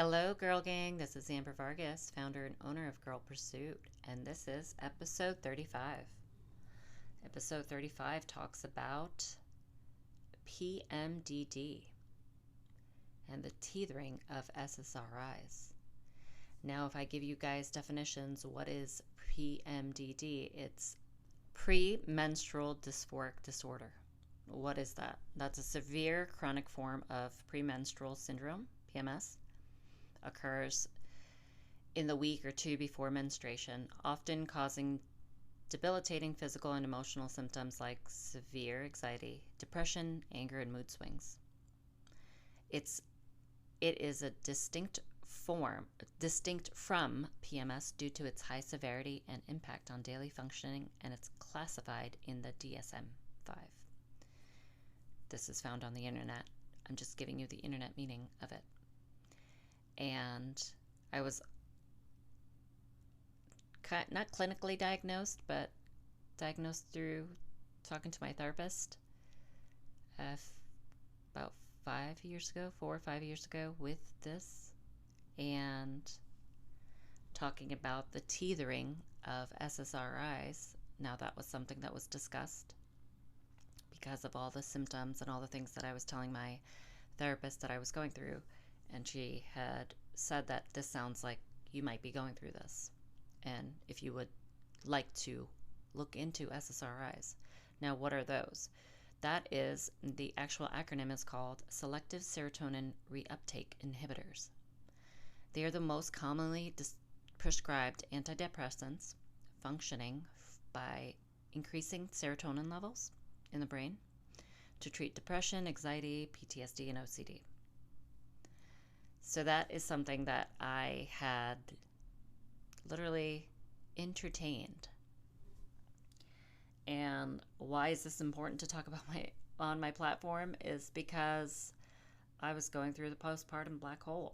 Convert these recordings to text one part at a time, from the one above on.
Hello, Girl Gang. This is Amber Vargas, founder and owner of Girl Pursuit, and this is episode 35. Episode 35 talks about PMDD and the teethering of SSRIs. Now, if I give you guys definitions, what is PMDD? It's premenstrual dysphoric disorder. What is that? That's a severe chronic form of premenstrual syndrome, PMS. Occurs in the week or two before menstruation, often causing debilitating physical and emotional symptoms like severe anxiety, depression, anger, and mood swings. It is a distinct from PMS due to its high severity and impact on daily functioning, and it's classified in the DSM-5. This is found on the internet. I'm just giving you the internet meaning of it. And I was not clinically diagnosed, but diagnosed through talking to my therapist about 4 or 5 years ago with this, and talking about the teethering of SSRIs. Now, that was something that was discussed because of all the symptoms and all the things that I was telling my therapist that I was going through. And she had said that this sounds like you might be going through this, and if you would like to look into SSRIs. Now, what are those? That is, the actual acronym is called Selective Serotonin Reuptake Inhibitors. They are the most commonly prescribed antidepressants functioning by increasing serotonin levels in the brain to treat depression, anxiety, PTSD, and OCD. So that is something that I had literally entertained. And why is this important to talk about on my platform is because I was going through the postpartum black hole.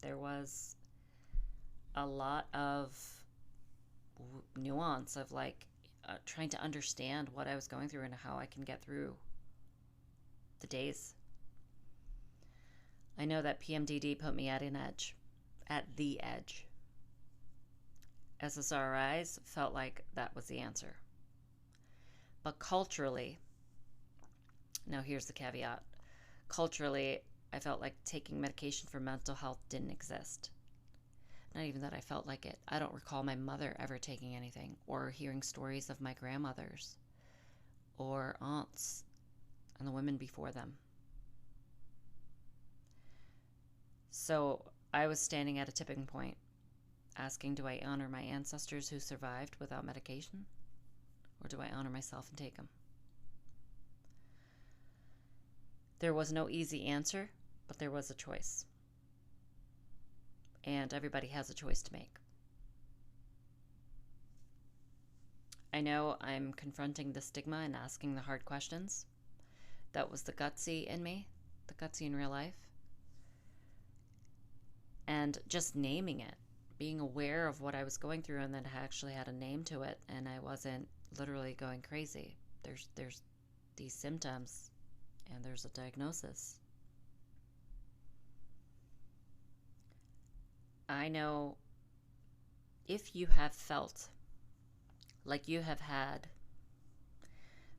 There was a lot of nuance of trying to understand what I was going through and how I can get through the days. I know that PMDD put me at the edge. SSRIs felt like that was the answer. But culturally, now here's the caveat. Culturally, I felt like taking medication for mental health didn't exist. Not even that I felt like it. I don't recall my mother ever taking anything, or hearing stories of my grandmothers or aunts and the women before them. So I was standing at a tipping point, asking, do I honor my ancestors who survived without medication? Or do I honor myself and take them? There was no easy answer, but there was a choice. And everybody has a choice to make. I know I'm confronting the stigma and asking the hard questions. That was the gutsy in me, the gutsy in real life. And just naming it, being aware of what I was going through, and that I actually had a name to it, and I wasn't literally going crazy. There's these symptoms, and there's a diagnosis. I know if you have felt like you have had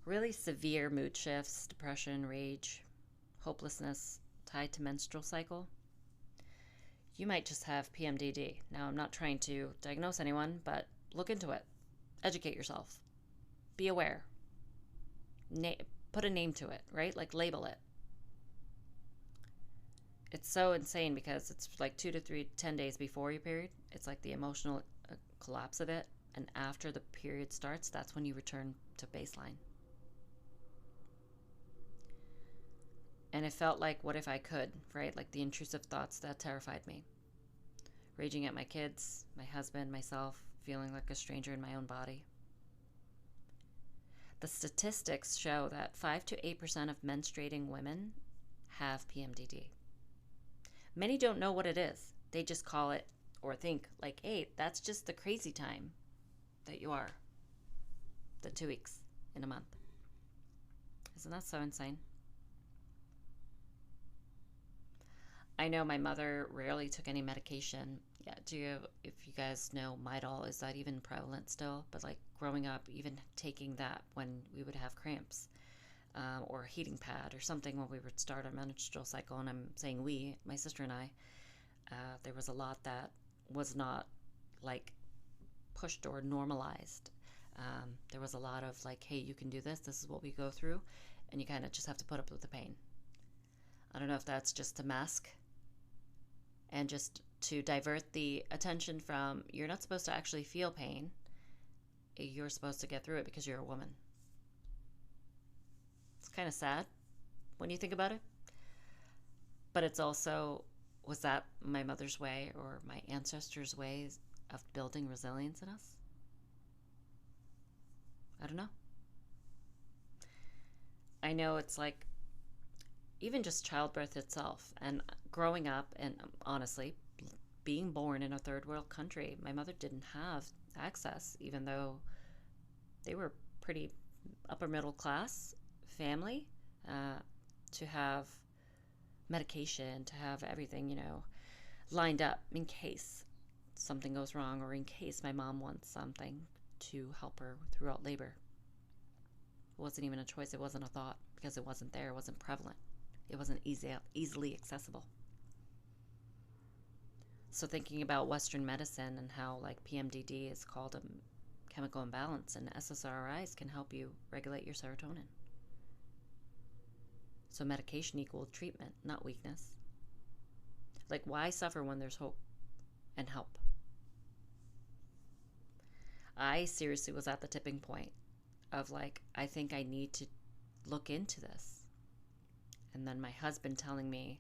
really severe mood shifts, depression, rage, hopelessness tied to menstrual cycle, you might just have PMDD. Now, I'm not trying to diagnose anyone, but look into it. Educate yourself. Be aware. Put a name to it, right? Like, label it. It's so insane because it's like 10 days before your period. It's like the emotional collapse of it. And after the period starts, that's when you return to baseline. And it felt like, what if I could, right? Like the intrusive thoughts that terrified me. Raging at my kids, my husband, myself, feeling like a stranger in my own body. The statistics show that 5 to 8% of menstruating women have PMDD. Many don't know what it is. They just call it or think like, hey, that's just the crazy time that you are. The 2 weeks in a month. Isn't that so insane? I know my mother rarely took any medication. Yeah, if you guys know Midol, is that even prevalent still? But like growing up, even taking that when we would have cramps, or a heating pad or something when we would start our menstrual cycle, and I'm saying we, my sister and I, there was a lot that was not like pushed or normalized. There was a lot of like, hey, you can do this. This is what we go through, and you kind of just have to put up with the pain. I don't know if that's just to mask and just to divert the attention from you're not supposed to actually feel pain. You're supposed to get through it because you're a woman. It's kind of sad when you think about it. But it's also, was that my mother's way or my ancestors' ways of building resilience in us? I don't know. I know it's like even just childbirth itself and growing up, and honestly, being born in a third world country, my mother didn't have access, even though they were pretty upper middle class family, to have medication, to have everything, lined up in case something goes wrong or in case my mom wants something to help her throughout labor. It wasn't even a choice. It wasn't a thought because it wasn't there. It wasn't prevalent. It wasn't easily accessible. So thinking about Western medicine and how like PMDD is called a chemical imbalance, and SSRIs can help you regulate your serotonin. So medication equals treatment, not weakness. Like, why suffer when there's hope and help? I seriously was at the tipping point of like, I think I need to look into this. And then my husband telling me,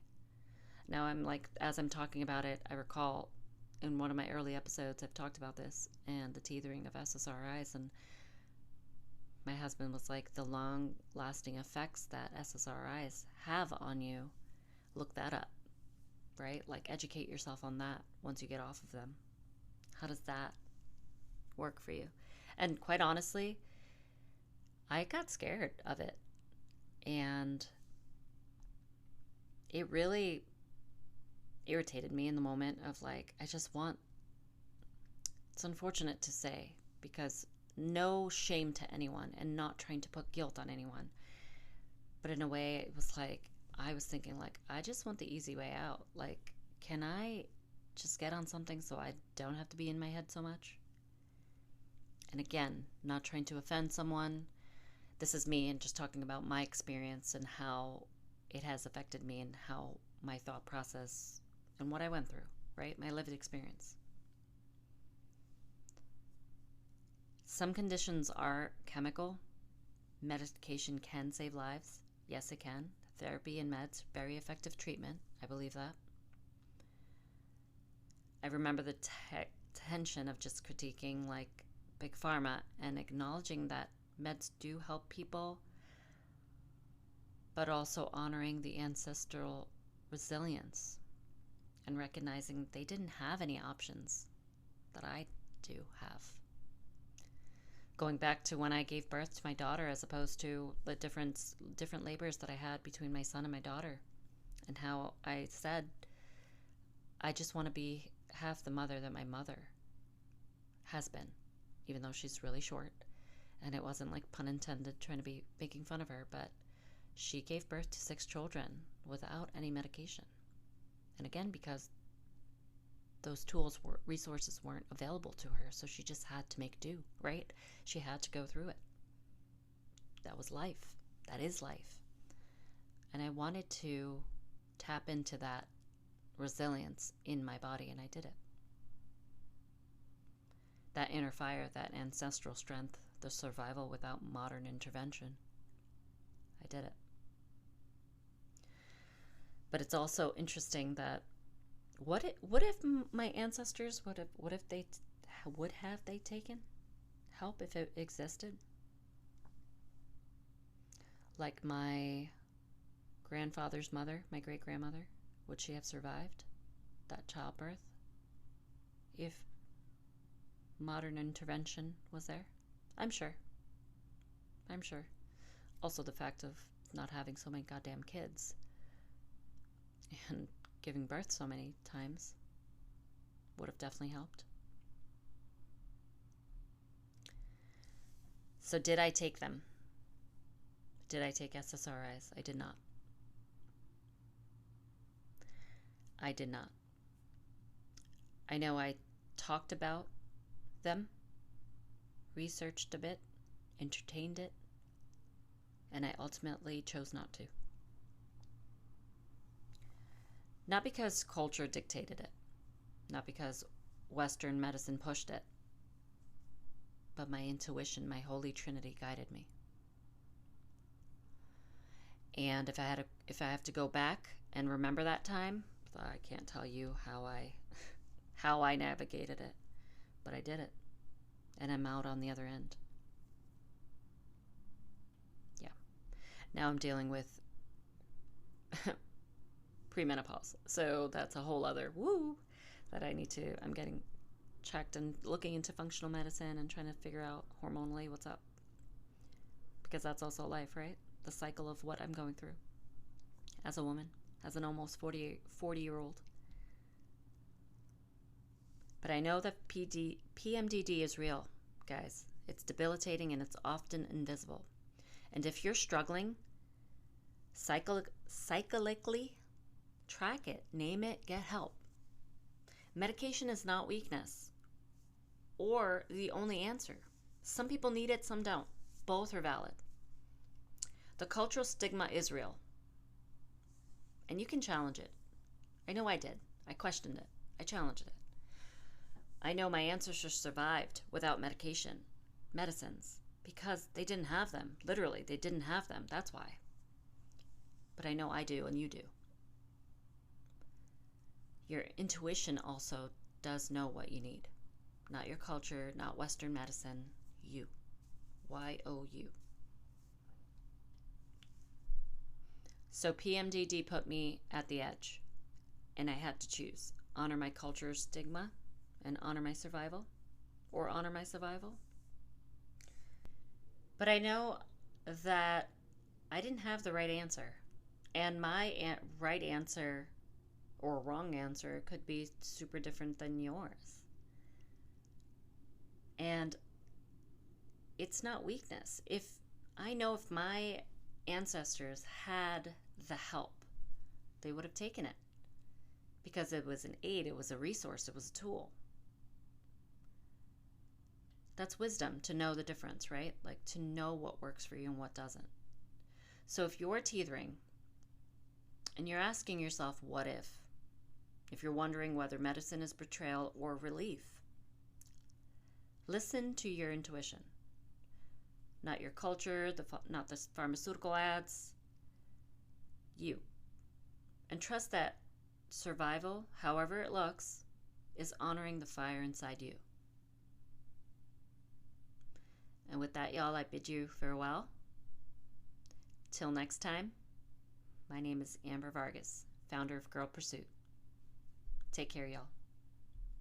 now I'm like, as I'm talking about it, I recall in one of my early episodes, I've talked about this and the teethering of SSRIs. And my husband was like, the long lasting effects that SSRIs have on you, look that up, right? Like, educate yourself on that once you get off of them. How does that work for you? And quite honestly, I got scared of it. And it really irritated me in the moment of like, it's unfortunate to say, because no shame to anyone and not trying to put guilt on anyone. But in a way, it was like, I was thinking like, I just want the easy way out. Like, can I just get on something so I don't have to be in my head so much? And again, not trying to offend someone. This is me and just talking about my experience and how it has affected me and how my thought process and what I went through, right? My lived experience. Some conditions are chemical. Medication can save lives. Yes, it can. Therapy and meds, very effective treatment. I believe that. I remember the tension of just critiquing like Big Pharma and acknowledging that meds do help people, but also honoring the ancestral resilience and recognizing they didn't have any options that I do have. Going back to when I gave birth to my daughter, as opposed to the different labors that I had between my son and my daughter, and how I said, I just want to be half the mother that my mother has been, even though she's really short. And it wasn't like pun intended trying to be making fun of her, but she gave birth to 6 children without any medication. And again, because those resources weren't available to her, so she just had to make do, right? She had to go through it. That was life. That is life. And I wanted to tap into that resilience in my body, and I did it. That inner fire, that ancestral strength, the survival without modern intervention. I did it. But it's also interesting that what if my ancestors would have they taken help if it existed? Like my grandfather's mother, my great-grandmother, would she have survived that childbirth if modern intervention was there? I'm sure. Also the fact of not having so many goddamn kids and giving birth so many times would have definitely helped. So did I take them? Did I take SSRIs? I did not. I did not. I know I talked about them, researched a bit, entertained it, and I ultimately chose not to. Not because culture dictated it, not because Western medicine pushed it, but my intuition, my Holy Trinity guided me. And if I have to go back and remember that time, I can't tell you how I navigated it, but I did it, and I'm out on the other end. Yeah. Now I'm dealing with premenopause, so that's a whole other woo that I'm getting checked and looking into functional medicine and trying to figure out hormonally what's up, because that's also life, right? The cycle of what I'm going through as a woman, as an almost 40-year-old. But I know that PMDD is real, guys. It's debilitating and it's often invisible. And if you're struggling, cyclically, track it, name it, get help. Medication is not weakness or the only answer. Some people need it, some don't. Both are valid. The cultural stigma is real, and you can challenge it. I know I did. I questioned it. I challenged it. I know my ancestors survived without medicines, because they didn't have them. Literally, they didn't have them. That's why. But I know I do, and you do. Your intuition also does know what you need. Not your culture, not Western medicine. You. Y-O-U. So PMDD put me at the edge, and I had to choose. Honor my culture's stigma and honor my survival, or honor my survival. But I know that I didn't have the right answer, and my right answer or wrong answer could be super different than yours. And it's not weakness. If my ancestors had the help, they would have taken it, because it was an aid, it was a resource, it was a tool. That's wisdom, to know the difference, right? Like, to know what works for you and what doesn't. So if you're teetering and you're asking yourself, what if you're wondering whether medicine is betrayal or relief, listen to your intuition. Not your culture, not the pharmaceutical ads, you. And trust that survival, however it looks, is honoring the fire inside you. And with that, y'all, I bid you farewell. Till next time, my name is Amber Vargas, founder of Girl Pursuit. Take care, y'all.